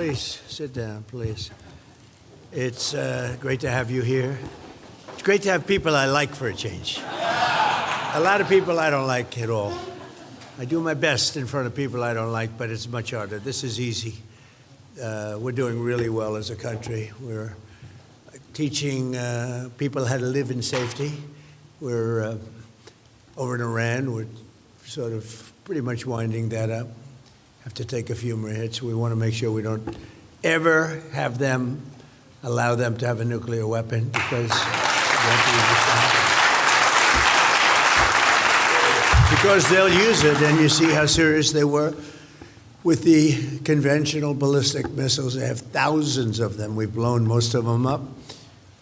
Please, sit down, please. It's great to have you here. It's great to have people I like for a change. A lot of people I don't like at all. I do my best in front of people I don't like, but it's much harder. This is easy. We're doing really well as a country. We're teaching people how to live in safety. We're over in Iran. We're sort of pretty much winding that up. Have to take a few more hits. We want to make sure we don't ever have them, allow them to have a nuclear weapon, because they'll use it, and you see how serious they were with the conventional ballistic missiles. They have thousands of them. We've blown most of them up.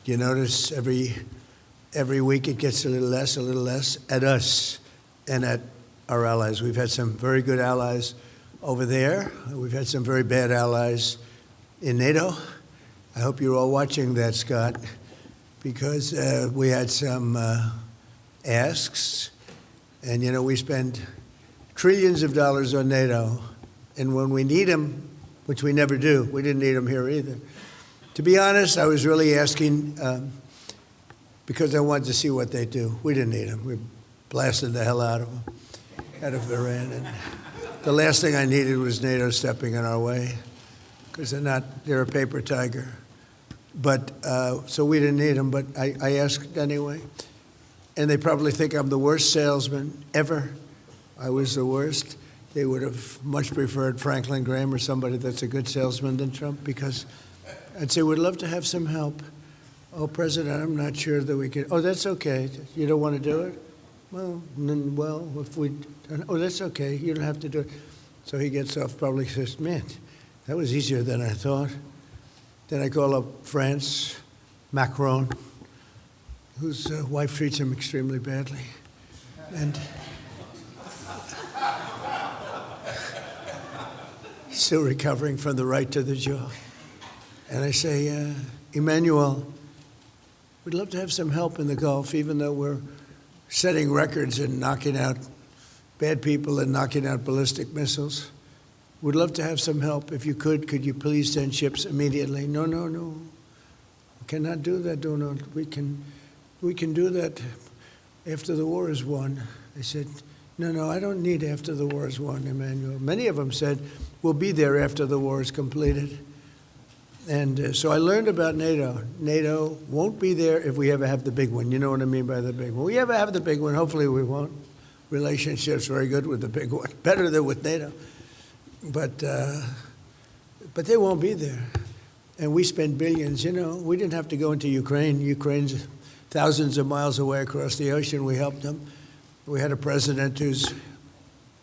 You notice every week it gets a little less at us and at our allies. We've had some very good allies over there. We've had some very bad allies in NATO. I hope you're all watching that, Scott, because we had some asks. And, you know, we spend trillions of dollars on NATO. And when we need them, which we never do, we didn't need them here either. To be honest, I was really asking because I wanted to see what they do. We didn't need them. We blasted the hell out of them, out of Iran. And the last thing I needed was NATO stepping in our way, because they're a paper tiger. But, so we didn't need them, but I asked anyway. And they probably think I'm the worst salesman ever. I was the worst. They would have much preferred Franklin Graham or somebody that's a good salesman than Trump, because I'd say, we'd love to have some help. Oh, President, I'm not sure that we can. Oh, that's okay. You don't want to do it? Well, if we, oh, that's okay. You don't have to do it. So he gets off, probably says, man, that was easier than I thought. Then I call up France, Macron, whose wife treats him extremely badly. And still recovering from the right to the jaw. And I say, Emmanuel, we'd love to have some help in the Gulf, even though we're setting records and knocking out bad people and knocking out ballistic missiles. We'd love to have some help. If you could you please send ships immediately? No. We cannot do that, Donald. We can do that after the war is won. I said, no, I don't need after the war is won, Emmanuel. Many of them said, we'll be there after the war is completed. And so I learned about NATO. NATO won't be there if we ever have the big one. You know what I mean by the big one. We ever have the big one, hopefully we won't. Relationship's very good with the big one, better than with NATO. But they won't be there. And we spend billions. You know, we didn't have to go into Ukraine. Ukraine's thousands of miles away across the ocean. We helped them. We had a president who's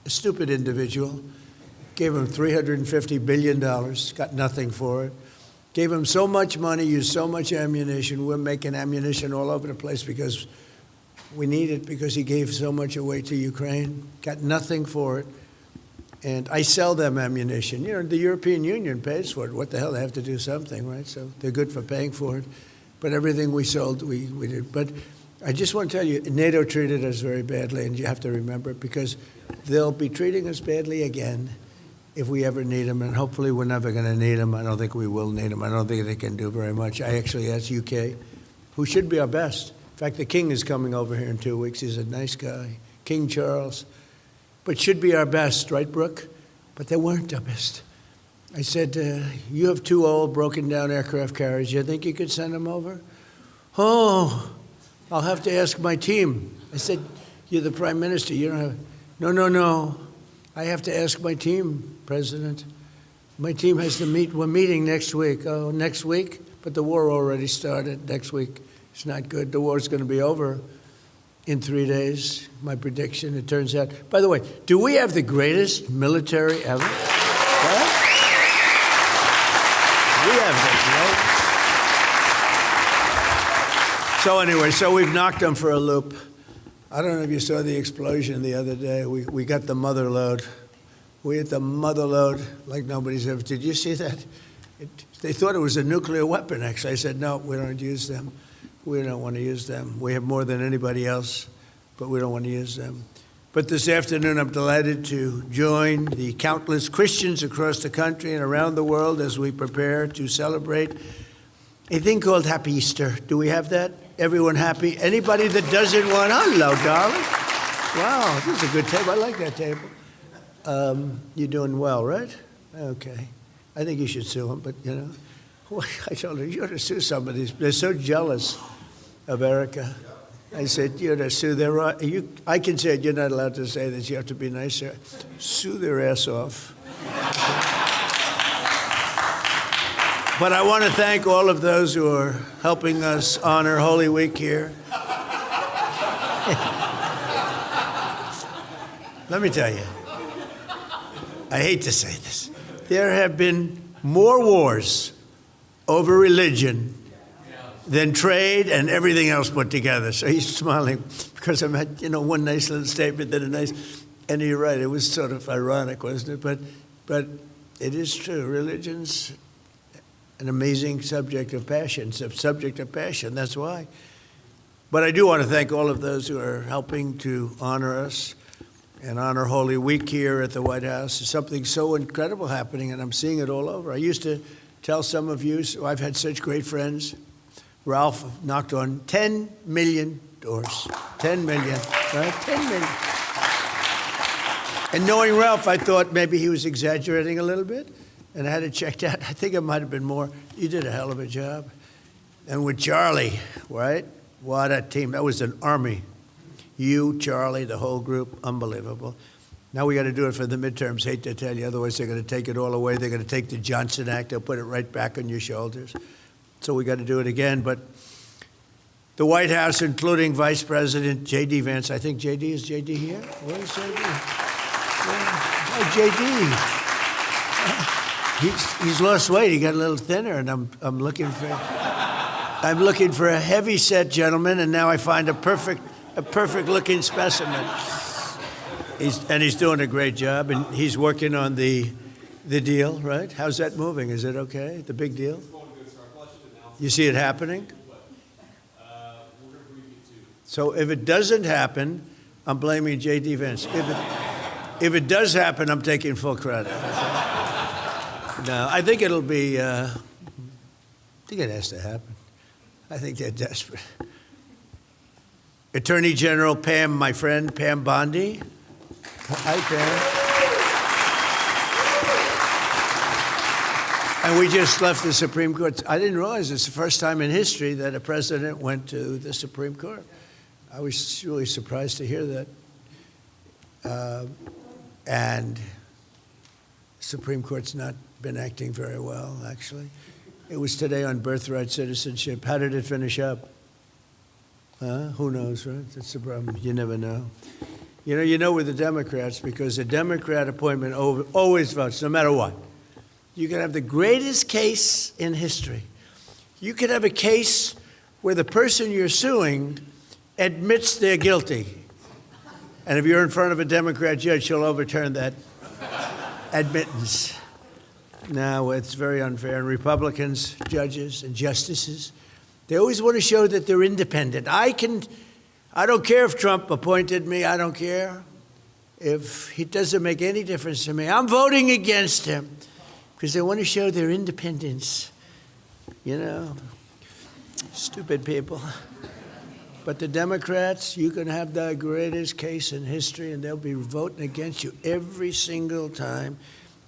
a stupid individual. Gave him $350 billion, got nothing for it. Gave him so much money, used so much ammunition. We're making ammunition all over the place because we need it, because he gave so much away to Ukraine. Got nothing for it. And I sell them ammunition. You know, the European Union pays for it. What the hell? They have to do something, right? So they're good for paying for it. But everything we sold, we did. But I just want to tell you, NATO treated us very badly, and you have to remember it, because they'll be treating us badly again if we ever need them, and hopefully we're never going to need them. I don't think we will need them. I don't think they can do very much. I actually asked UK, who should be our best. In fact, the King is coming over here in 2 weeks. He's a nice guy, King Charles, but should be our best, right, Brooke? But they weren't our best. I said, you have 2 old, broken-down aircraft carriers. You think you could send them over? Oh, I'll have to ask my team. I said, you're the Prime Minister. You don't have... No. I have to ask my team, President. My team has to meet. We're meeting next week. Oh, next week? But the war already started. Next week, it's not good. The war's going to be over in 3 days. My prediction, it turns out. By the way, do we have the greatest military ever? What? We have this, right? So anyway, so we've knocked them for a loop. I don't know if you saw the explosion the other day. We got the mother load. We hit the mother load like nobody's ever. Did you see that? They thought it was a nuclear weapon, actually. I said, no, we don't use them. We don't want to use them. We have more than anybody else, but we don't want to use them. But this afternoon, I'm delighted to join the countless Christians across the country and around the world as we prepare to celebrate a thing called Happy Easter. Do we have that? Everyone happy? Anybody that doesn't want, hello, darling. Wow, this is a good table. I like that table. You're doing well, right? Okay. I think you should sue them, but, you know. I told her, you ought to sue somebody. They're so jealous of Erica. I said, you ought to sue their... I can say it, you're not allowed to say this. You have to be nicer. Sue their ass off. But I want to thank all of those who are helping us honor Holy Week here. Let me tell you, I hate to say this. There have been more wars over religion than trade and everything else put together. So he's smiling because I had, one nice little statement, then a nice, and you're right, it was sort of ironic, wasn't it? But it is true. Religion's an amazing subject of passion. It's a subject of passion, that's why. But I do want to thank all of those who are helping to honor us and honor Holy Week here at the White House. There's something so incredible happening, and I'm seeing it all over. I used to tell some of you, I've had such great friends. Ralph knocked on 10 million doors. 10 million, right? 10 million. And knowing Ralph, I thought maybe he was exaggerating a little bit, and I had it checked out. I think it might have been more. You did a hell of a job. And with Charlie, right? What a team. That was an army. You, Charlie, the whole group, unbelievable. Now we got to do it for the midterms. Hate to tell you, otherwise they're going to take it all away. They're going to take the Johnson Act. They'll put it right back on your shoulders. So we got to do it again. But the White House, including Vice President J.D. Vance, I think J.D. is J.D. here? Where is J.D.? Oh, J.D. He's lost weight. He got a little thinner, and I'm looking for a heavy-set gentleman, and now I find a perfect looking specimen. He's doing a great job, and he's working on the deal, right? How's that moving? Is it okay? The big deal? You see it happening? So if it doesn't happen, I'm blaming J.D. Vance. If it does happen, I'm taking full credit. No, I think it'll be, I think it has to happen. I think they're desperate. Attorney General Pam, my friend, Pam Bondi. Hi, Pam. And we just left the Supreme Court. I didn't realize it's the first time in history that a president went to the Supreme Court. I was really surprised to hear that. And the Supreme Court's not been acting very well, actually. It was today on birthright citizenship. How did it finish up? Who knows, right? That's the problem. You never know. You know with the Democrats, because a Democrat appointment always votes, no matter what. You can have the greatest case in history. You could have a case where the person you're suing admits they're guilty. And if you're in front of a Democrat judge, she'll overturn that admittance. Now, it's very unfair. And Republicans, judges, and justices, they always want to show that they're independent. I don't care if Trump appointed me. I don't care. If it doesn't make any difference to me, I'm voting against him because they want to show their independence. Stupid people. But the Democrats, you can have the greatest case in history, and they'll be voting against you every single time.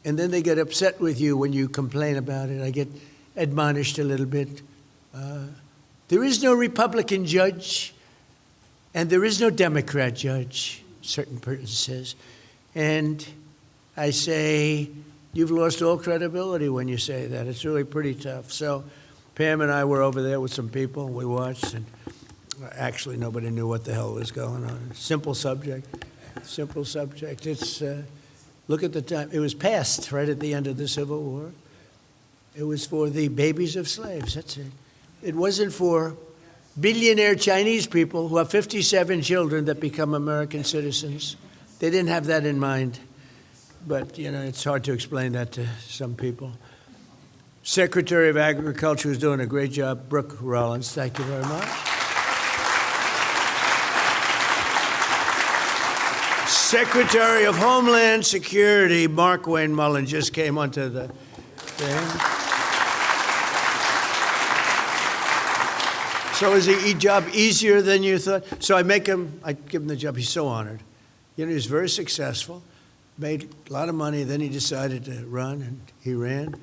And then they get upset with you when you complain about it. I get admonished a little bit. There is no Republican judge, and there is no Democrat judge, a certain person says. And I say, you've lost all credibility when you say that. It's really pretty tough. So Pam and I were over there with some people, and we watched, and actually nobody knew what the hell was going on. Simple subject. It's, look at the time. It was passed right at the end of the Civil War. It was for the babies of slaves, that's it. It wasn't for billionaire Chinese people who have 57 children that become American citizens. They didn't have that in mind. But, it's hard to explain that to some people. Secretary of Agriculture is doing a great job. Brooke Rollins, thank you very much. Secretary of Homeland Security, Mark Wayne Mullen, just came onto the thing. So is the job easier than you thought? So I give him the job. He's so honored. You know, he was very successful, made a lot of money. Then he decided to run, and he ran,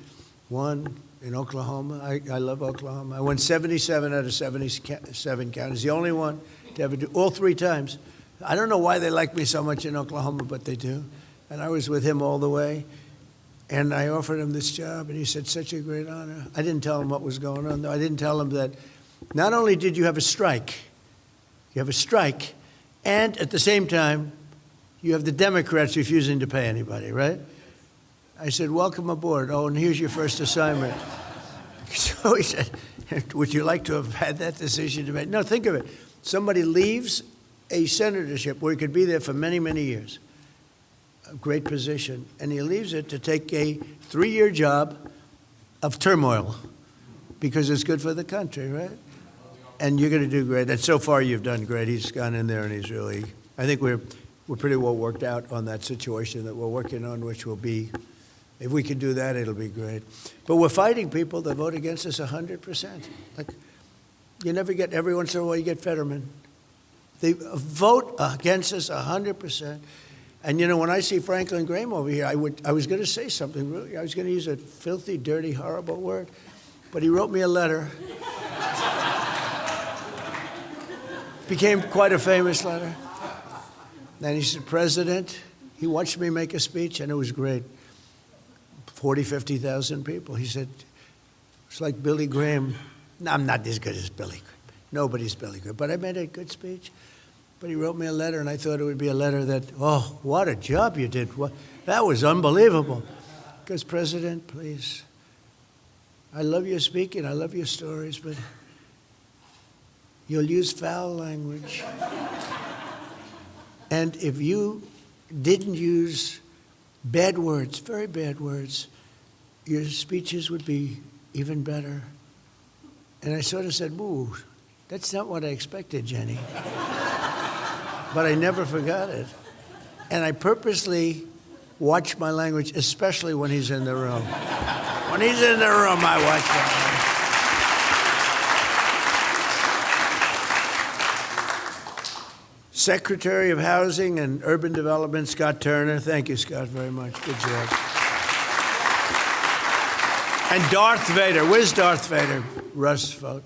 won in Oklahoma. I love Oklahoma. I won 77 out of 77 counties, the only one to ever do, all 3 times. I don't know why they like me so much in Oklahoma, but they do. And I was with him all the way. And I offered him this job, and he said, such a great honor. I didn't tell him what was going on, though. I didn't tell him that not only did you have a strike, and at the same time, you have the Democrats refusing to pay anybody, right? I said, welcome aboard. Oh, and here's your first assignment. So he said, would you like to have had that decision to make? No, think of it. Somebody leaves a senatorship where he could be there for many, many years, a great position, and he leaves it to take a 3-year job of turmoil because it's good for the country, right? And you're going to do great. And so far, you've done great. He's gone in there, and he's really, I think we're pretty well worked out on that situation that we're working on, which will be, if we can do that, it'll be great. But we're fighting people that vote against us 100%. Like, you never get, every once in a while, you get Fetterman. They vote against us 100%. And, you know, when I see Franklin Graham over here, I was going to say something really. I was going to use a filthy, dirty, horrible word. But he wrote me a letter. Became quite a famous letter. And he said, President, he watched me make a speech, and it was great. 40, 50,000 people. He said, it's like Billy Graham. No, I'm not as good as Billy Graham. Nobody's Billy Graham. But I made a good speech. But he wrote me a letter, and I thought it would be a letter that, oh, what a job you did. That was unbelievable. Because, President, please, I love your speaking, I love your stories, but you'll use foul language. And if you didn't use bad words, very bad words, your speeches would be even better. And I sort of said, ooh, that's not what I expected, Jenny. But I never forgot it. And I purposely watch my language, especially when he's in the room. When he's in the room, I watch my language. Secretary of Housing and Urban Development, Scott Turner. Thank you, Scott, very much. Good job. And Darth Vader. Where's Darth Vader? Russ vote.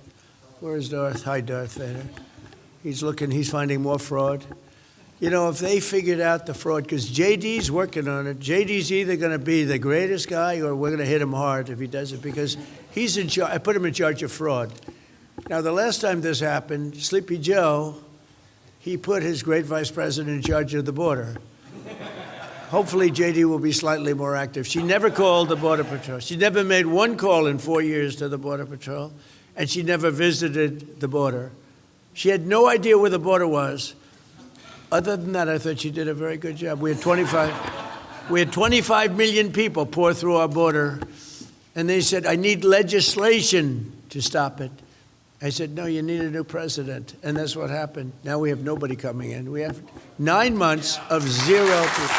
Where's Darth? Hi, Darth Vader. He's finding more fraud. You know, if they figured out the fraud, because JD's working on it, JD's either going to be the greatest guy or we're going to hit him hard if he does it, because he's in charge. I put him in charge of fraud. Now, the last time this happened, Sleepy Joe, he put his great vice president in charge of the border. Hopefully, JD will be slightly more active. She never called the Border Patrol. She never made one call in 4 years to the Border Patrol, and she never visited the border. She had no idea where the border was. Other than that, I thought she did a very good job. We had 25 million people pour through our border, and they said, I need legislation to stop it. I said, no, you need a new president, and that's what happened. Now we have nobody coming in. We have 9 months of 0 people.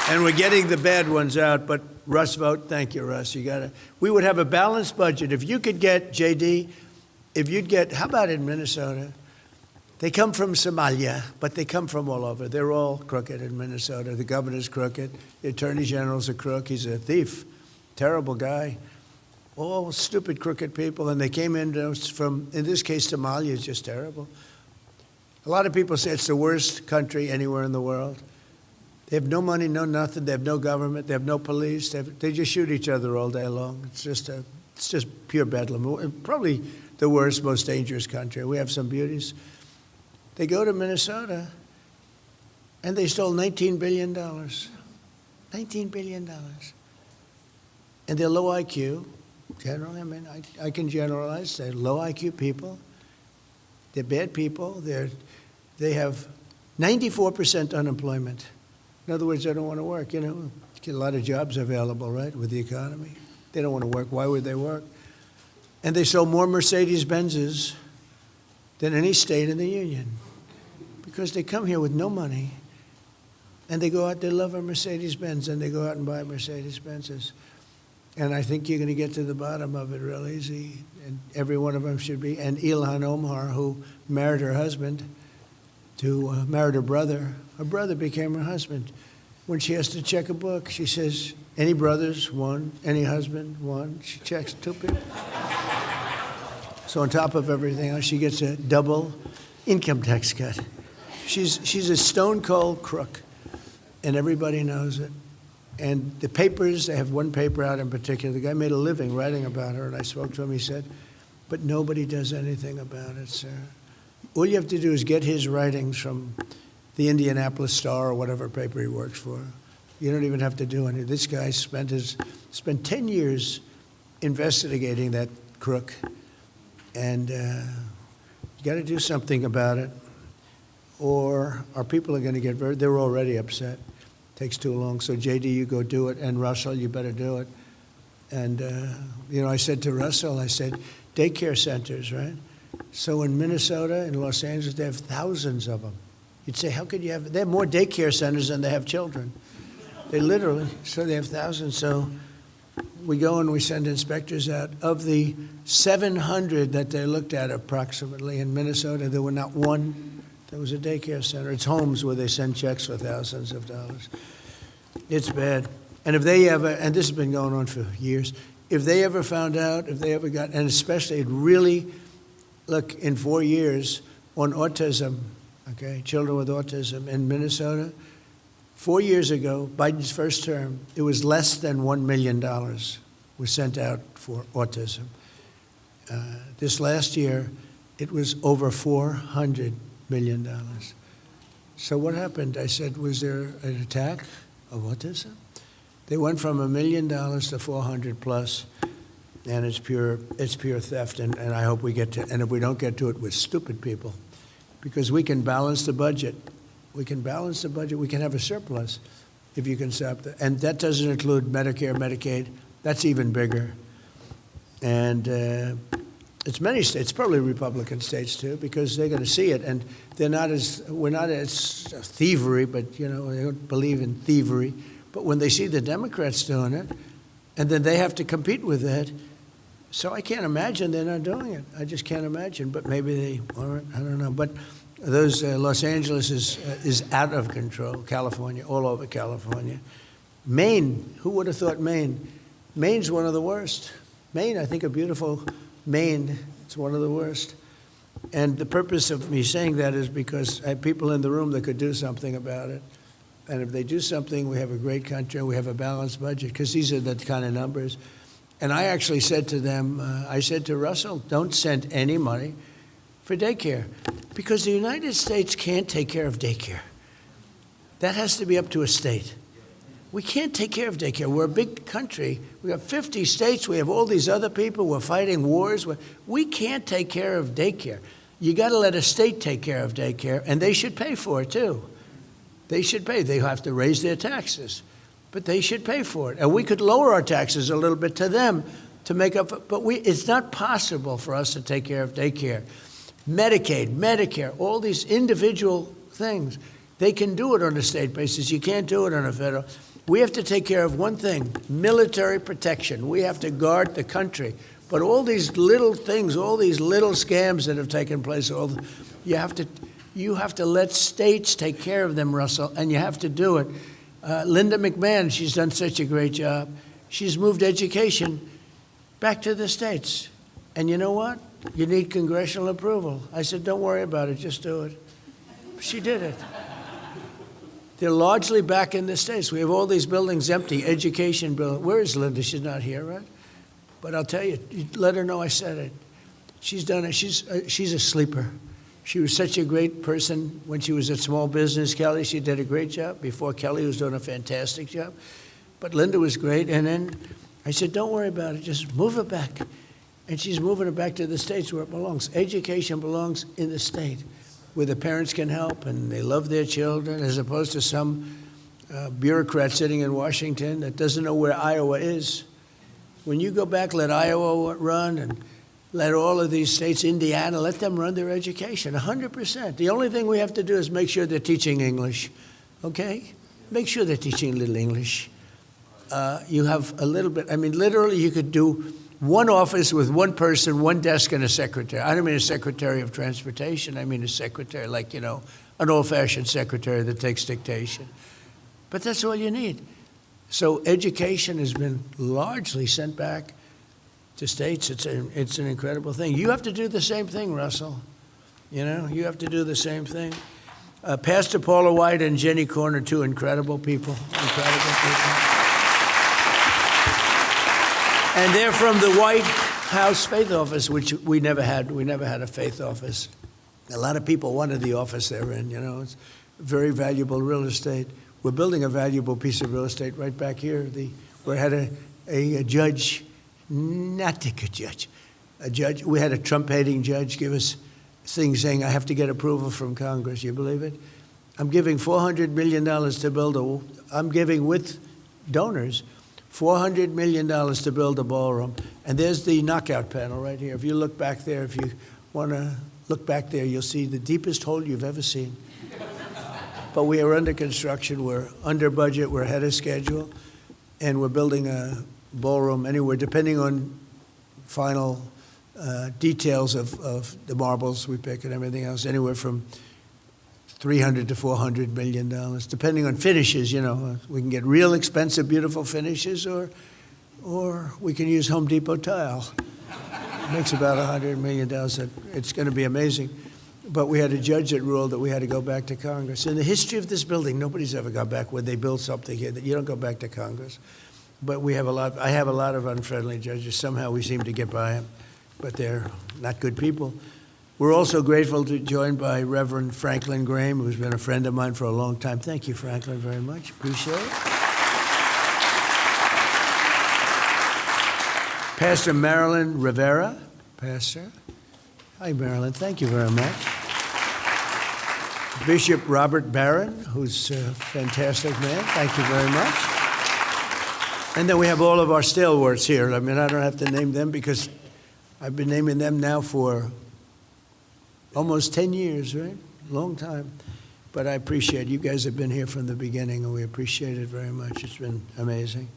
And we're getting the bad ones out, but Russ vote, thank you, Russ. We would have a balanced budget. If you could get, JD, how about in Minnesota? They come from Somalia, but they come from all over. They're all crooked in Minnesota. The governor's crooked. The attorney general's a crook. He's a thief. Terrible guy. All stupid, crooked people. And they came in from, in this case, Somalia is just terrible. A lot of people say it's the worst country anywhere in the world. They have no money, no nothing. They have no government. They have no police. They just shoot each other all day long. It's just pure bedlam. Probably the worst, most dangerous country. We have some beauties. They go to Minnesota, and they stole $19 billion. $19 billion. And they're low IQ. Generally, I mean, I can generalize. They're low IQ people. They're bad people. They have 94% unemployment. In other words, they don't want to work. You know, get a lot of jobs available, right, with the economy. They don't want to work. Why would they work? And they sold more Mercedes-Benzes than any state in the union, because they come here with no money, and they go out, they love a Mercedes-Benz, and they go out and buy Mercedes-Benzes. And I think you're going to get to the bottom of it real easy, and every one of them should be. And Ilhan Omar, who married her husband, married her brother became her husband. When she has to check a book, she says, any brothers? One. Any husband? One. She checks 2 people. So on top of everything else, she gets a double income tax cut. She's a stone cold crook, and everybody knows it. And the papers, they have one paper out in particular. The guy made a living writing about her, and I spoke to him. He said, but nobody does anything about it, sir. All you have to do is get his writings from the Indianapolis Star or whatever paper he works for. You don't even have to do anything. This guy spent 10 years investigating that crook, and you got to do something about it, or our people are going to they're already upset. Takes too long. So JD, you go do it, and Russell, you better do it. And I said to Russell, I said, daycare centers, right? So in Minnesota, in Los Angeles, they have thousands of them. You'd say, how could you have? They have more daycare centers than they have children. They literally. So they have thousands. So we go and we send inspectors out. Of the 700 that they looked at approximately in Minnesota, there were not one. There was a daycare center. It's homes where they send checks for thousands of dollars. It's bad. And if they ever, and this has been going on for years, if they ever found out, if they ever got, and especially it really, look, in 4 years on autism, okay, children with autism in Minnesota, 4 years ago, Biden's first term, it was less than $1 million was sent out for autism. This last year, it was over $400 million. So what happened? I said, was there an attack of autism? They went from $1 million to 400 plus, and it's pure theft. And I hope we get to, and if we don't get to it, we're stupid people, because we can balance the budget. We can balance the budget. We can have a surplus if you can stop that. And that doesn't include Medicare, Medicaid. That's even bigger. And it's many states, probably Republican states too, because they're going to see it, and we're not as thievery, but they don't believe in thievery. But when they see the Democrats doing it, and then they have to compete with that, so I can't imagine they're not doing it. I just can't imagine. But maybe they aren't. I don't know. But those Los Angeles is out of control. California, all over California. Maine, who would have thought Maine? Maine's one of the worst. Maine, I think a beautiful Maine, it's one of the worst. And the purpose of me saying that is because I have people in the room that could do something about it. And if they do something, we have a great country, we have a balanced budget, because these are the kind of numbers. And I actually said to them, I said to Russell, don't send any money for daycare, because the United States can't take care of daycare. That has to be up to a state. We can't take care of daycare. We're a big country. We have 50 states. We have all these other people. We're fighting wars. We can't take care of daycare. You got to let a state take care of daycare, and they should pay for it too. They should pay. They have to raise their taxes, but they should pay for it. And we could lower our taxes a little bit to them to make up. But it's not possible for us to take care of daycare, Medicaid, Medicare, all these individual things. They can do it on a state basis. You can't do it on a federal. We have to take care of one thing, military protection. We have to guard the country. But all these little things, all these little scams that have taken place, you have to let states take care of them, Russell, and you have to do it. Linda McMahon, she's done such a great job. She's moved education back to the states. And you know what? You need congressional approval. I said, don't worry about it, just do it. She did it. They're largely back in the states. We have all these buildings empty, education buildings. Where is Linda? She's not here, right? But I'll tell you, let her know I said it. She's done it. She's a sleeper. She was such a great person when she was at Small Business Kelly. She did a great job. Before Kelly was doing a fantastic job. But Linda was great. And then I said, don't worry about it. Just move it back. And she's moving it back to the states where it belongs. Education belongs in the state, where the parents can help and they love their children, as opposed to some bureaucrat sitting in Washington that doesn't know where Iowa is. When you go back, let Iowa run, and let all of these states, Indiana, let them run their education, 100%. The only thing we have to do is make sure they're teaching English, okay? Make sure they're teaching a little English. You have a little bit, I mean, literally you could do one office with one person, one desk, and a secretary. I don't mean a secretary of transportation. I mean a secretary, like, you know, an old-fashioned secretary that takes dictation. But that's all you need. So education has been largely sent back to states. It's an incredible thing. You have to do the same thing, Russell. You know, you have to do the same thing. Pastor Paula White and Jenny Korn are two incredible people. Incredible people. And they're from the White House Faith Office, which we never had. We never had a faith office. A lot of people wanted the office they're in, you know. It's very valuable real estate. We're building a valuable piece of real estate right back here. We had a judge, not a judge, a judge. We had a Trump-hating judge give us things saying, I have to get approval from Congress. You believe it? I'm giving $400 million to build I'm giving with donors $400 million to build a ballroom. And there's the knockout panel right here. If you look back there, if you want to look back there, you'll see the deepest hole you've ever seen. But we are under construction. We're under budget. We're ahead of schedule. And we're building a ballroom anywhere, depending on final details of the marbles we pick and everything else, anywhere from $300 to $400 million, depending on finishes. You know, we can get real expensive, beautiful finishes, or we can use Home Depot tile. It makes about $100 million. It's going to be amazing. But we had a judge that ruled that we had to go back to Congress. In the history of this building, nobody's ever gone back when they build something here that you don't go back to Congress. But we have I have a lot of unfriendly judges. Somehow we seem to get by them, but they're not good people. We're also grateful to be joined by Reverend Franklin Graham, who's been a friend of mine for a long time. Thank you, Franklin, very much. Appreciate it. Pastor Marilyn Rivera. Pastor. Hi, Marilyn. Thank you very much. Bishop Robert Barron, who's a fantastic man. Thank you very much. And then we have all of our stalwarts here. I mean, I don't have to name them because I've been naming them now for almost 10 years, right? Long time. But I appreciate it. You guys have been here from the beginning, and we appreciate it very much. It's been amazing.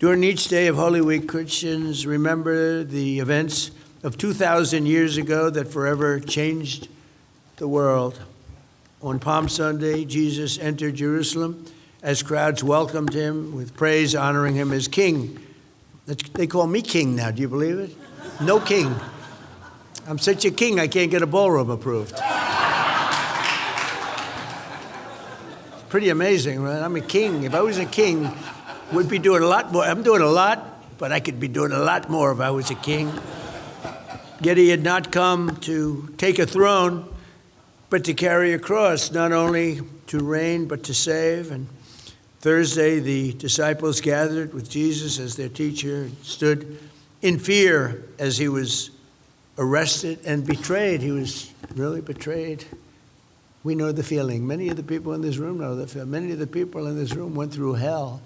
During each day of Holy Week, Christians remember the events of 2,000 years ago that forever changed the world. On Palm Sunday, Jesus entered Jerusalem as crowds welcomed him with praise, honoring him as king. They call me king now. Do you believe it? No king. I'm such a king, I can't get a ballroom approved. It's pretty amazing, right? I'm a king. If I was a king, we'd be doing a lot more. I'm doing a lot, but I could be doing a lot more if I was a king. Yet he had not come to take a throne, but to carry a cross, not only to reign, but to save. And Thursday, the disciples gathered with Jesus as their teacher, stood in fear as he was arrested and betrayed. He was really betrayed. We know the feeling. Many of the people in this room know the feeling. Many of the people in this room went through hell.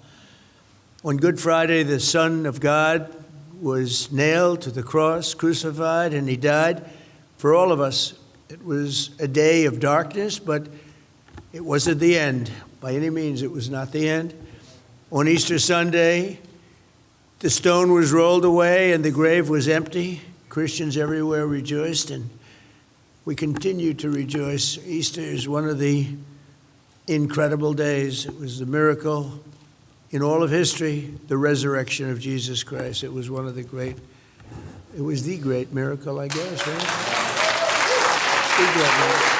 On Good Friday, the Son of God was nailed to the cross, crucified, and he died for all of us. It was a day of darkness, but it wasn't the end. By any means, it was not the end. On Easter Sunday, the stone was rolled away and the grave was empty. Christians everywhere rejoiced, and we continue to rejoice. Easter is one of the incredible days. It was the miracle in all of history, the resurrection of Jesus Christ. It was the great miracle, I guess, right? The great miracle.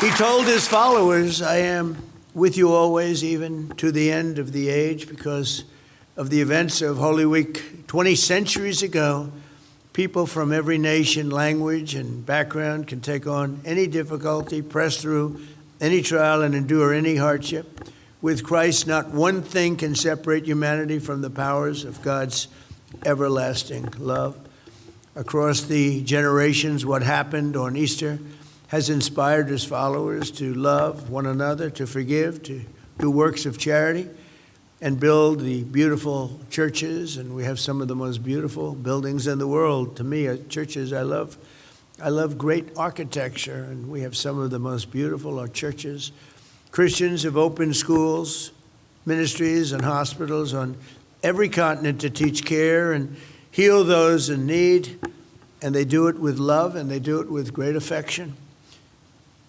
He told his followers, I am with you always, even to the end of the age, because of the events of Holy Week 20 centuries ago. People from every nation, language, and background can take on any difficulty, press through any trial, and endure any hardship. With Christ, not one thing can separate humanity from the powers of God's everlasting love. Across the generations, what happened on Easter has inspired his followers to love one another, to forgive, to do works of charity. and build the beautiful churches, and we have some of the most beautiful buildings in the world. To me, churches, I love great architecture, and we have some of the most beautiful churches. Christians have opened schools, ministries, and hospitals on every continent to teach care and heal those in need, and they do it with love, and they do it with great affection.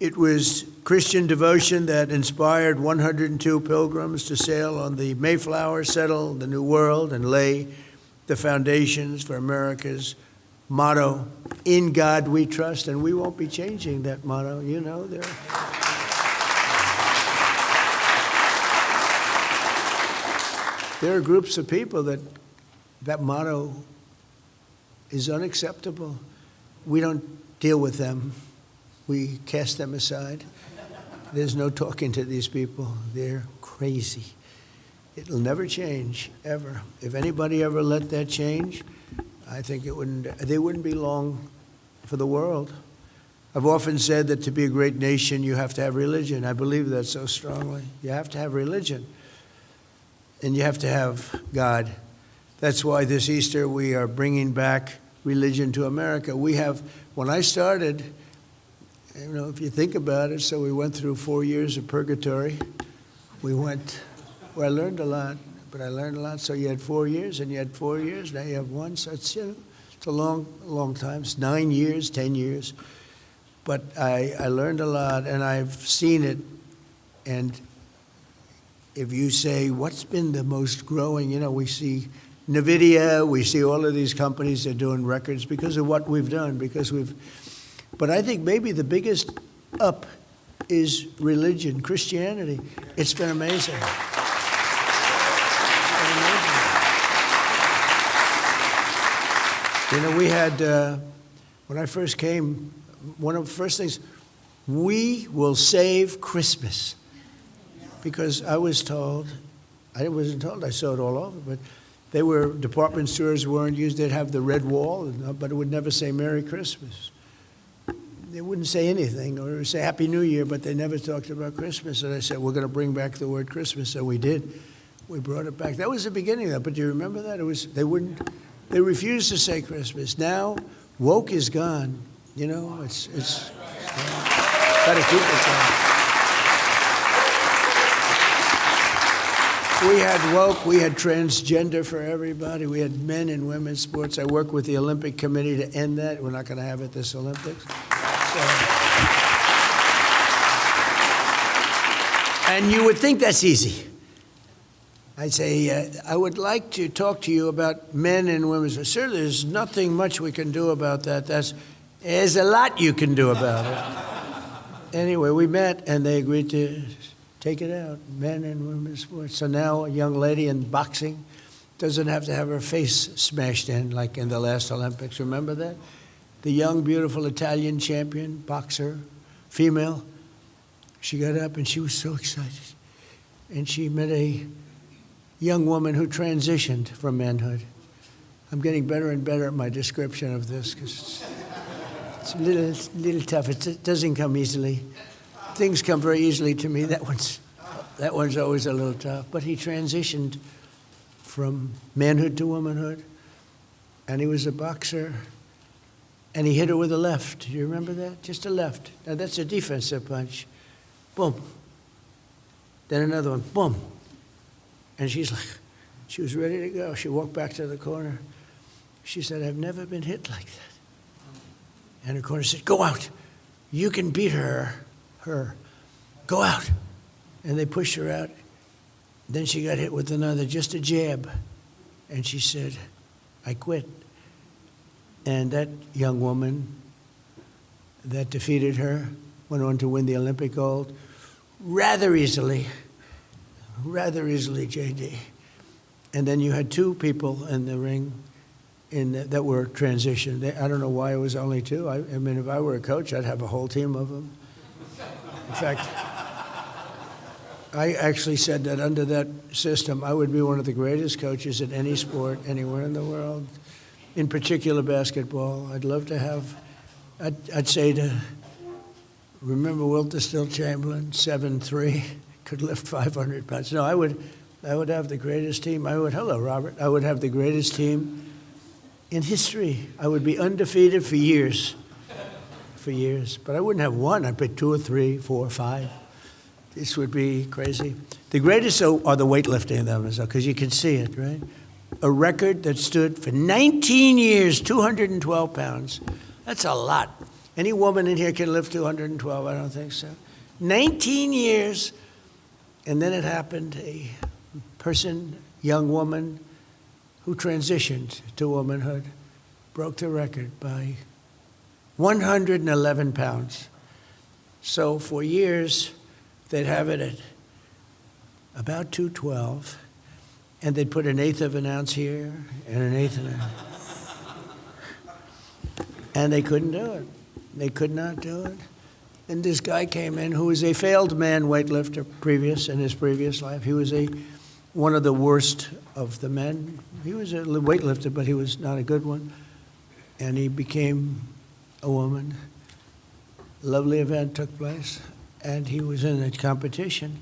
It was Christian devotion that inspired 102 pilgrims to sail on the Mayflower, settle the New World, and lay the foundations for America's motto, "In God We Trust," and we won't be changing that motto. You know, there are groups of people that motto is unacceptable. We don't deal with them. We cast them aside. There's no talking to these people. They're crazy. It'll never change, ever. If anybody ever let that change, I think they wouldn't be long for the world. I've often said that to be a great nation, you have to have religion. I believe that so strongly. You have to have religion, and you have to have God. That's why this Easter we are bringing back religion to America. When I started, if you think about it, so we went through 4 years of purgatory. I learned a lot, So you had 4 years, and you had 4 years, now you have one, so it's a long time. It's 9 years, 10 years. But I learned a lot, and I've seen it. And if you say, what's been the most growing, we see NVIDIA, we see all of these companies that are doing records because of what we've done, but I think maybe the biggest up is religion, Christianity. It's been amazing. We had, when I first came, one of the first things, we will save Christmas. Because I wasn't told, I saw it all over, but department stores weren't used, they'd have the red wall, but it would never say Merry Christmas. They wouldn't say anything, or it would say Happy New Year, but they never talked about Christmas. And I said, we're going to bring back the word Christmas, so we did. We brought it back. That was the beginning of that, but do you remember that? They refused to say Christmas. Now, woke is gone. It's got to keep it gone. We had woke, we had transgender for everybody, we had men and women's sports. I work with the Olympic Committee to end that. We're not going to have it this Olympics. And you would think that's easy. I'd say, I would like to talk to you about men and women. Sir, there's nothing much we can do about that. There's a lot you can do about it. Anyway, we met, and they agreed to take it out, men and women's sports. So now a young lady in boxing doesn't have to have her face smashed in like in the last Olympics. Remember that? The young, beautiful Italian champion, boxer, female, she got up and she was so excited. And she met a young woman who transitioned from manhood. I'm getting better and better at my description of this because it's a little tough. It doesn't come easily. Things come very easily to me. That one's always a little tough. But he transitioned from manhood to womanhood, and he was a boxer, and he hit her with a left. Do you remember that? Just a left. Now, that's a defensive punch. Boom. Then another one. Boom. And she was ready to go. She walked back to the corner. She said, I've never been hit like that. And the corner said, go out. You can beat her. Go out. And they pushed her out. Then she got hit with another, just a jab. And she said, I quit. And that young woman that defeated her went on to win the Olympic gold rather easily, J.D. And then you had two people in the ring that were transitioned. I don't know why it was only two. I mean, if I were a coach, I'd have a whole team of them. In fact, I actually said that under that system, I would be one of the greatest coaches in any sport anywhere in the world, in particular basketball. I'd love to have, I'd say to, remember Wilter Still Chamberlain, 7'3", could lift 500 pounds. No, I would I would have the greatest team. Hello, Robert. I would have the greatest team in history. I would be undefeated for years. But I wouldn't have one. I'd pick 2 or 3, 4 or 5. This would be crazy. The greatest are the weightlifting numbers, because you can see it, right? A record that stood for 19 years, 212 pounds. That's a lot. Any woman in here can lift 212? I don't think so. 19 years, and then it happened. A person, young woman, who transitioned to womanhood, broke the record by 111 pounds. So for years, they'd have it at about 212, and they'd put 1/8 of an ounce here and 1/8 of an ounce. And they couldn't do it. They could not do it. And this guy came in who was a failed man weightlifter in his previous life. He was one of the worst of the men. He was a weightlifter, but he was not a good one. And he became a woman. Lovely event took place, and he was in a competition,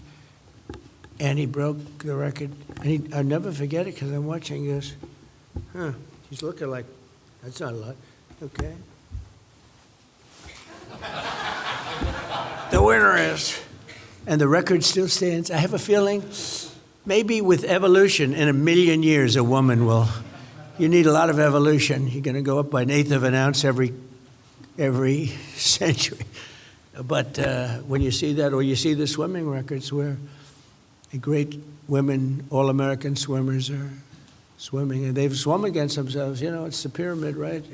and he broke the record. And I'll never forget it, because I'm watching this. He's looking like, that's not a lot. Okay. The winner is, and the record still stands. I have a feeling maybe with evolution, in 1,000,000 years, a woman will, you need a lot of evolution. You're going to go up by 1/8 of an ounce every century. But when you see that, or you see the swimming records where the great women, all-American swimmers are swimming, and they've swum against themselves. You know, it's the pyramid, right?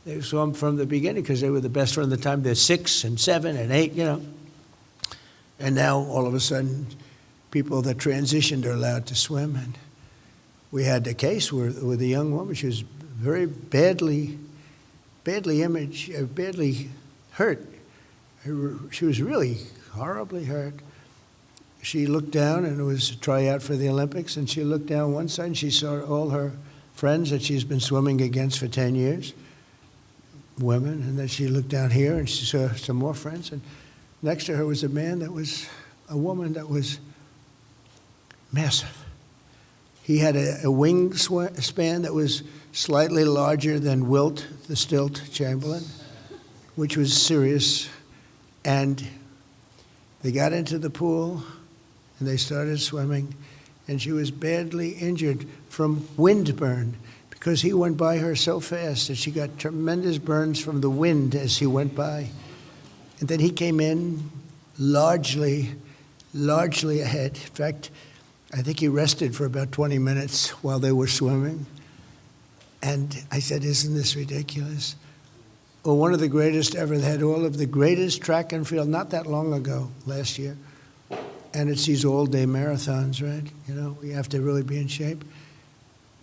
They've swum from the beginning because they were the best from the time they're 6 and 7 and 8, you know. And now, all of a sudden, people that transitioned are allowed to swim. And we had a case with a young woman. She was very badly hurt. She was really horribly hurt. She looked down, and it was a tryout for the Olympics, and she looked down one side, and she saw all her friends that she's been swimming against for 10 years, women, and then she looked down here, and she saw some more friends, and next to her was a woman that was massive. He had a wingspan that was slightly larger than Wilt, the stilt Chamberlain, which was serious. And they got into the pool, and they started swimming, and she was badly injured from windburn, because he went by her so fast that she got tremendous burns from the wind as he went by. And then he came in largely ahead. In fact, I think he rested for about 20 minutes while they were swimming. And I said, isn't this ridiculous? Well, one of the greatest ever. They had all of the greatest track and field not that long ago, last year. And it's these all-day marathons, right? You know, we have to really be in shape.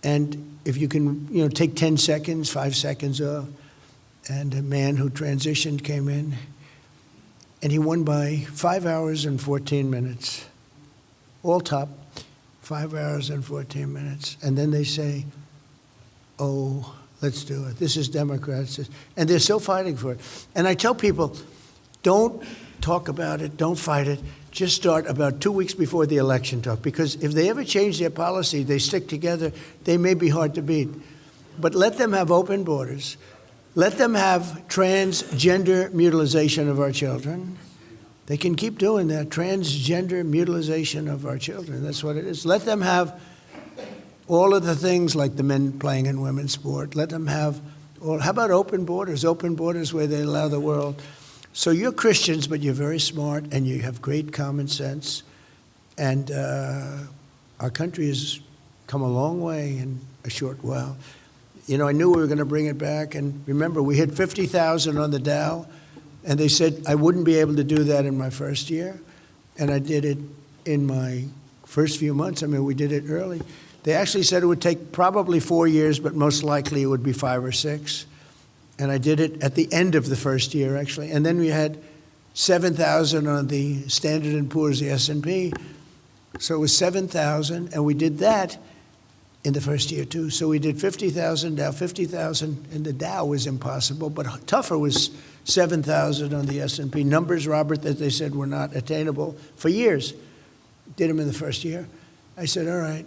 And if you can, take 10 seconds, 5 seconds off, and a man who transitioned came in, and he won by 5 hours and 14 minutes. All top, 5 hours and 14 minutes. And then they say, oh, let's do it. This is Democrats. And they're still fighting for it. And I tell people, don't talk about it, don't fight it. Just start about 2 weeks before the election talk. Because if they ever change their policy, they stick together, they may be hard to beat. But let them have open borders. Let them have transgender mutilization of our children. They can keep doing that, transgender mutilization of our children. That's what it is. Let them have all of the things like the men playing in women's sport. Let them have, how about open borders? Open borders where they allow the world. So you're Christians, but you're very smart, and you have great common sense. And our country has come a long way in a short while. I knew we were going to bring it back. And remember, we hit 50,000 on the Dow. And they said I wouldn't be able to do that in my first year. And I did it in my first few months. I mean, we did it early. They actually said it would take probably 4 years, but most likely it would be 5 or 6. And I did it at the end of the first year, actually. And then we had 7,000 on the Standard & Poor's, the S&P. So it was 7,000, and we did that in the first year, too. So we did 50,000 Dow, 50,000, and the Dow was impossible, but tougher was 7,000 on the S&P. Numbers, Robert, that they said were not attainable for years. Did them in the first year. I said, all right,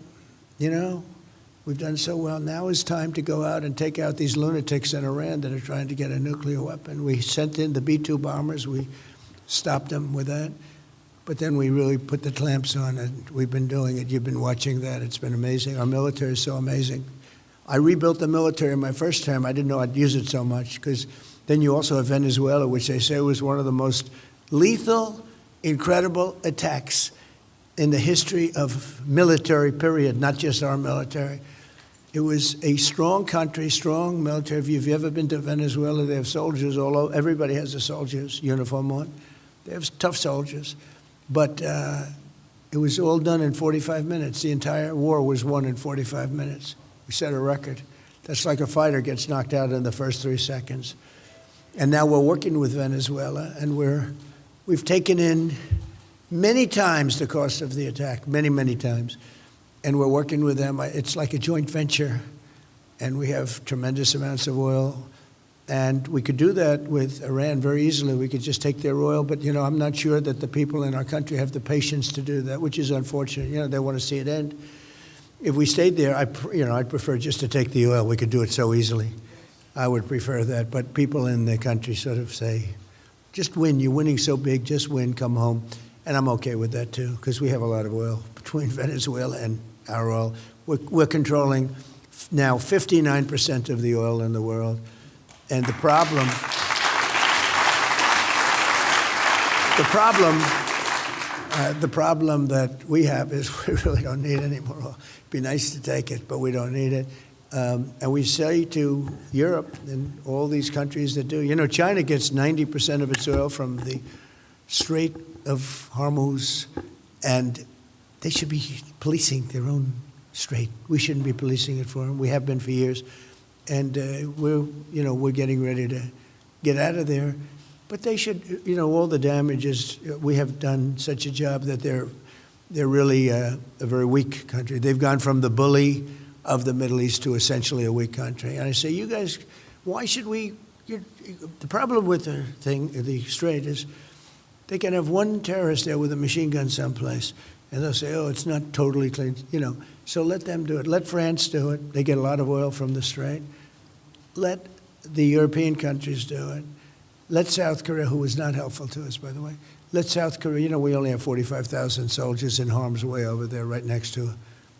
we've done so well. Now it's time to go out and take out these lunatics in Iran that are trying to get a nuclear weapon. We sent in the B-2 bombers. We stopped them with that. But then we really put the clamps on it. We've been doing it. You've been watching that. It's been amazing. Our military is so amazing. I rebuilt the military in my first term. I didn't know I'd use it so much because then you also have Venezuela, which they say was one of the most lethal, incredible attacks in the history of military, period, not just our military. It was a strong country, strong military. If you've ever been to Venezuela, they have soldiers all over. Everybody has a soldier's uniform on. They have tough soldiers. But it was all done in 45 minutes. The entire war was won in 45 minutes. We set a record. That's like a fighter gets knocked out in the first 3 seconds. And now we're working with Venezuela, and we've taken in many times the cost of the attack, many, many times. And we're working with them. It's like a joint venture, and we have tremendous amounts of oil. And we could do that with Iran very easily. We could just take their oil. But, I'm not sure that the people in our country have the patience to do that, which is unfortunate. They want to see it end. If we stayed there, I'd prefer just to take the oil. We could do it so easily. I would prefer that. But people in the country sort of say, just win. You're winning so big. Just win. Come home. And I'm okay with that, too, because we have a lot of oil between Venezuela and our oil. We're controlling now 59% of the oil in the world. And the problem that we have is we really don't need any more oil. It'd be nice to take it, but we don't need it. And we say to Europe and all these countries that do, China gets 90% of its oil from the Strait of Hormuz, and they should be policing their own strait. We shouldn't be policing it for them. We have been for years. And we're getting ready to get out of there. But they should, all the damages, we have done such a job that they're really a very weak country. They've gone from the bully of the Middle East to essentially a weak country. And I say, you guys, why should we? The problem with the strait is they can have one terrorist there with a machine gun someplace, and they'll say, oh, it's not totally clean, So let them do it. Let France do it. They get a lot of oil from the strait. Let the European countries do it. Let South Korea, who was not helpful to us, by the way, let South Korea, we only have 45,000 soldiers in harm's way over there right next to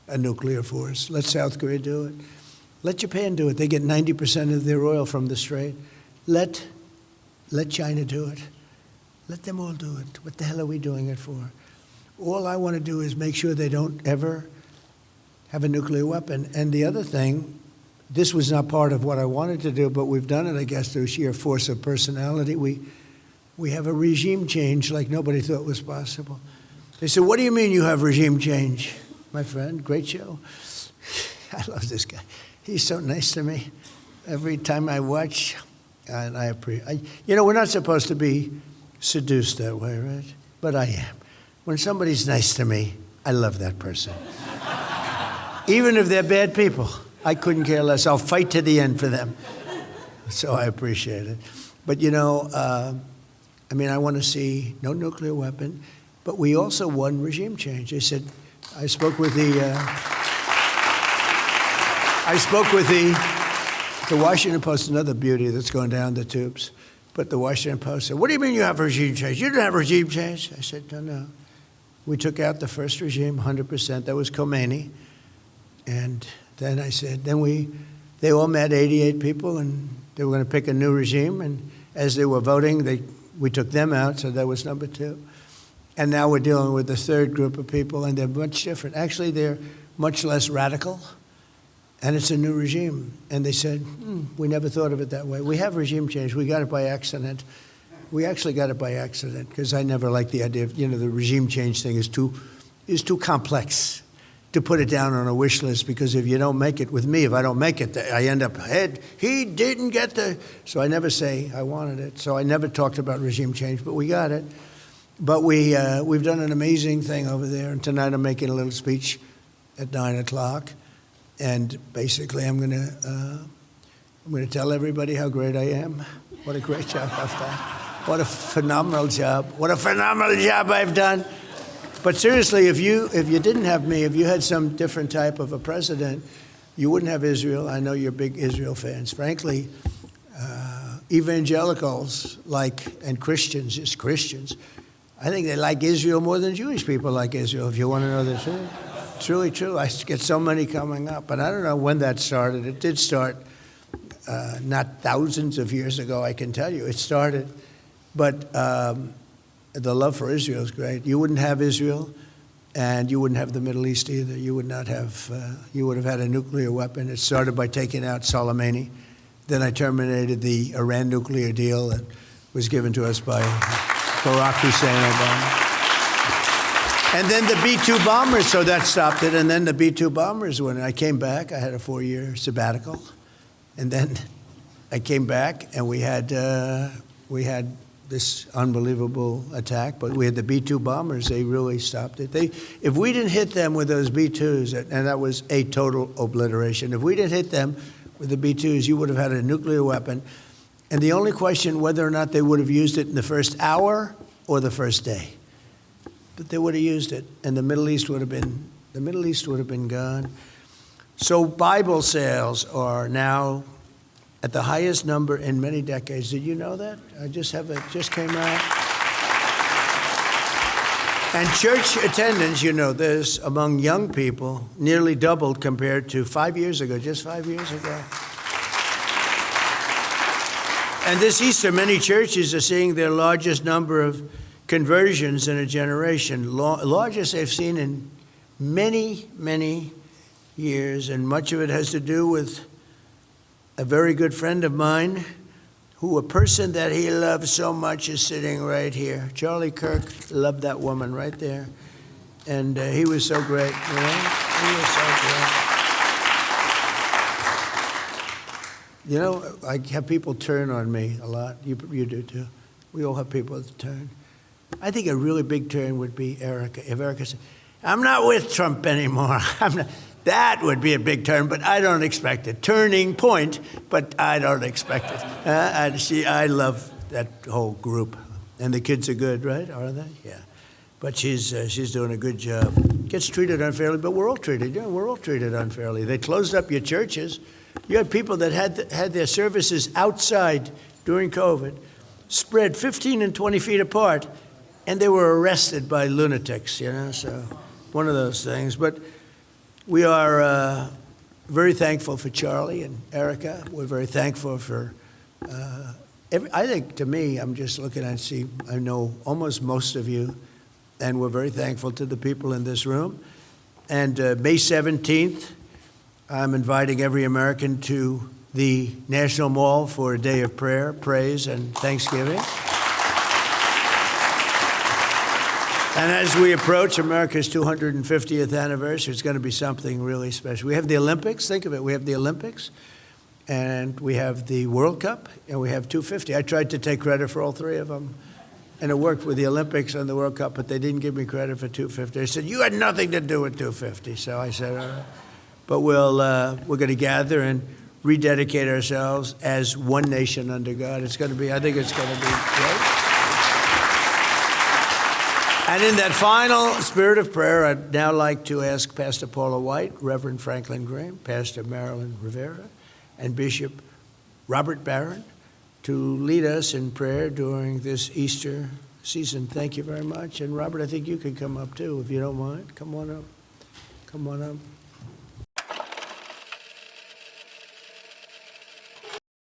a nuclear force. Let South Korea do it. Let Japan do it. They get 90% of their oil from the strait. Let China do it. Let them all do it. What the hell are we doing it for? All I want to do is make sure they don't ever have a nuclear weapon. And the other thing, this was not part of what I wanted to do, but we've done it, I guess, through sheer force of personality. We have a regime change like nobody thought was possible. They said, what do you mean you have regime change? My friend, great show. I love this guy. He's so nice to me. Every time I watch, and I appreciate. We're not supposed to be seduced that way, right? But I am. When somebody's nice to me, I love that person. Even if they're bad people, I couldn't care less. I'll fight to the end for them. So I appreciate it. But, I want to see no nuclear weapon. But we also won regime change. They said, I spoke with the Washington Post, another beauty that's going down the tubes. But the Washington Post said, what do you mean you have regime change? You didn't have regime change. I said, no. We took out the first regime, 100%. That was Khomeini. And then I said, they all met 88 people, and they were going to pick a new regime. And as they were voting, we took them out, so that was number 2. And now we're dealing with the third group of people, and they're much different. Actually, they're much less radical, and it's a new regime. And they said, we never thought of it that way. We have regime change. We got it by accident. We actually got it by accident, because I never liked the idea of, the regime change thing is too complex to put it down on a wish list, because if you don't make it with me, if I don't make it, I end up ahead. He didn't get the... So I never say I wanted it. So I never talked about regime change, but we got it. But we've done an amazing thing over there, and tonight I'm making a little speech at 9 o'clock, and basically I'm going to tell everybody how great I am. What a great job I've done. What a phenomenal job. What a phenomenal job I've done. But seriously, if you didn't have me, if you had some different type of a president, you wouldn't have Israel. I know you're big Israel fans. Frankly, evangelicals and Christians, just Christians, I think they like Israel more than Jewish people like Israel, if you want to know the truth. It's really true. I get so many coming up. And I don't know when that started. It did start not thousands of years ago, I can tell you. It started. But the love for Israel is great. You wouldn't have Israel, and you wouldn't have the Middle East either. You would not have, you would have had a nuclear weapon. It started by taking out Soleimani. Then I terminated the Iran nuclear deal that was given to us by Barack Hussein Obama. And then the B-2 bombers, so that stopped it. And then the B-2 bombers, when I came back, I had a 4-year sabbatical. And then I came back, and we had this unbelievable attack, but we had the B-2 bombers. They really stopped it. If we didn't hit them with those B-2s, and that was a total obliteration, if we didn't hit them with the B-2s, you would have had a nuclear weapon. And the only question whether or not they would have used it in the first hour or the first day. But they would have used it, and the Middle East would have been gone. So Bible sales are now at the highest number in many decades. Did you know that? It just came out. And church attendance, you know this, among young people nearly doubled compared to 5 years ago, just 5 years ago. And this Easter, many churches are seeing their largest number of conversions in a generation, largest they've seen in many, many years. And much of it has to do with a very good friend of mine, who a person that he loves so much is sitting right here. Charlie Kirk loved that woman right there. And he was so great, you know? He was so great. You know, I have people turn on me a lot. You do too. We all have people that turn. I think a really big turn would be Erica. If Erica said, I'm not with Trump anymore. That would be a big turn, but I don't expect it. Turning point, but I don't expect it. I love that whole group. And the kids are good, right? Are they? Yeah. But she's doing a good job. Gets treated unfairly, but we're all treated. Yeah, we're all treated unfairly. They closed up your churches. You had people that had their services outside during COVID, spread 15 and 20 feet apart, and they were arrested by lunatics, you know, so one of those things. But we are very thankful for Charlie and Erica. We're very thankful for, I think, to me, I'm just looking and see, I know almost most of you, and we're very thankful to the people in this room. And May 17th, I'm inviting every American to the National Mall for a day of prayer, praise, and thanksgiving. And as we approach America's 250th anniversary, it's going to be something really special. We have the Olympics. Think of it. We have the Olympics, and we have the World Cup, and we have 250. I tried to take credit for all three of them, and it worked with the Olympics and the World Cup, but they didn't give me credit for 250. They said, you had nothing to do with 250. So I said, all right. But we're going to gather and rededicate ourselves as one nation under God. It's going to be, I think it's going to be great. And in that final spirit of prayer, I'd now like to ask Pastor Paula White, Reverend Franklin Graham, Pastor Marilyn Rivera, and Bishop Robert Barron to lead us in prayer during this Easter season. Thank you very much. And Robert, I think you can come up too, if you don't mind. Come on up. Come on up.